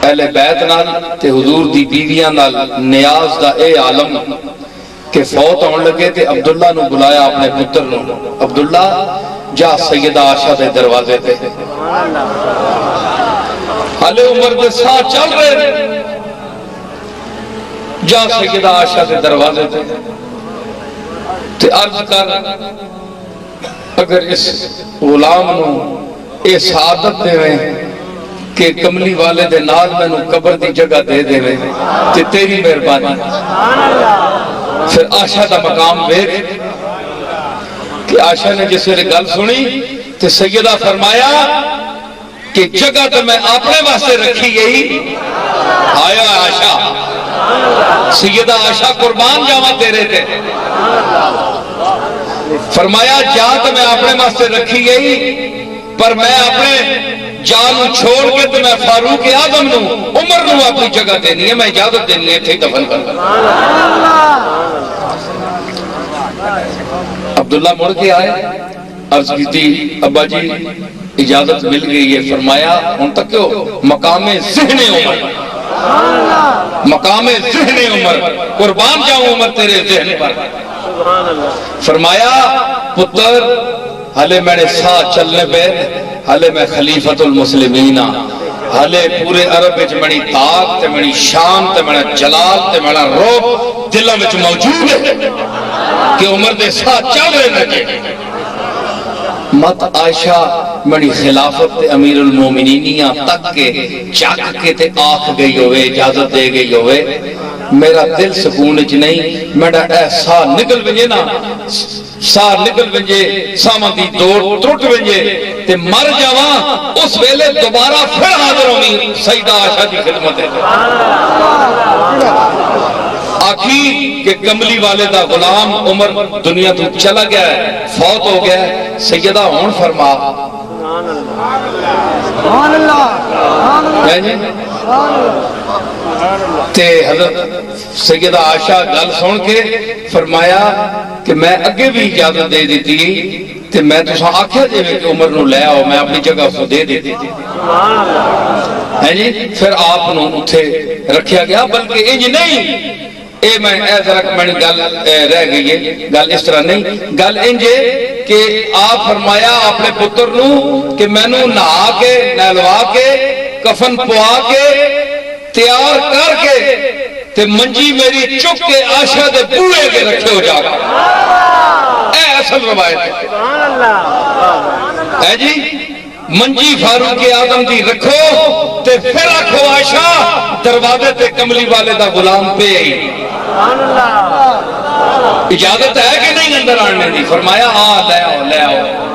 اہل بیت نال تے حضور دی بیویاں نال نیاز دا اے عالم کہ فوت ہون لگے تے عبداللہ نو بلایا اپنے پتر نو، عبداللہ جا سیدہ عائشہ دے دروازے تے، حالے عمر دے ساتھ چل رہے، جا سیدہ عائشہ دے دروازے تے عرض کر اگر اس غلام نو اے سعادت دے ویں کہ کملی والے دے نال میں نو قبر دی جگہ دے دے ویں تے تیری مہربانی۔ پھر عائشہ دا مقام دیکھ کہ عائشہ نے جس ویلے گل سنی تے سیدہ فرمایا کہ جگہ تو میں اپنے واسطے رکھی گئی، آیا عائشہ سیدہ عائشہ قربان جاواں تیرے تے، فرمایا جا تو میں اپنے واسطے رکھی گئی پر میں اپنے جانو چھوڑ کے تو میں فاروق اعظم نو عمر نو اپنی جگہ دینی ہے، میں اجازت دینی ہے تھے دفن کر۔ عبداللہ مڑ کے آئے، عرض کی تھی ابا جی اجازت مل گئی ہے، فرمایا ان تک کیوں مقام ذہن عمر، مقام ذہن عمر، قربان جاؤں عمر تیرے ذہن پر۔ فرمایا پتر حالے میں نے ساتھ چلنے پہ، حالے میں خلیفت المسلمین، حالے پورے عرب وچ منی طاقت تے منی شان تے منی جلال تے منی روح دلوں وچ موجود ہے کہ عمر دے ساتھ چل رہے لگے۔ مت عائشہ منی خلافت تے امیر المومنینیاں تک کے چک کے تے آکھ گئی ہوئے، اجازت دے گئی ہوئے، میرا دل سکون اچ نہیں، میرا احسا نکل ونجے نا، سار نکل ونجے، سامان دی دوڑ ترٹ ونجے تے مر جاواں، اس ویلے دوبارہ پھر حاضر ہونی سیدہ عائشہ دی خدمت ہے۔ آخی کہ کملی والے دا غلام عمر دنیا تو چلا گیا ہے، فوت ہو گیا ہے، سیدہ ہون فرما تے حضرت سیدہ عائشہ گل سن کے فرمایا کہ میں اگے بھی اجازت دے دیتی تے میں تو آکھیا جے کہ عمر نو لے آؤ، میں اپنی جگہ اس کو دے دیتی تھی۔ پھر آپ نو اتھے رکھیا گیا، بلکہ انج نہیں، اے میں ذرا میں گل رہ گئی ہے، گل اس طرح نہیں، گل انجے کہ آپ فرمایا اپنے پتر نو کہ میں نو نہا کے نہلوا کے کفن پوا کے تیار کر کے تے منجی میری چک کے عائشہ دے بوئے کے رکھے ہو جا گا، اے اصل روایت ہے جی، منجی فاروق اعظم دی رکھو تے پھر رکھو عائشہ دروازے تے کملی والے دا غلام پہ آئی۔ اجازت ہے کہ نہیں اندر آنے دی؟ فرمایا ہاں لے آؤ لے آؤ۔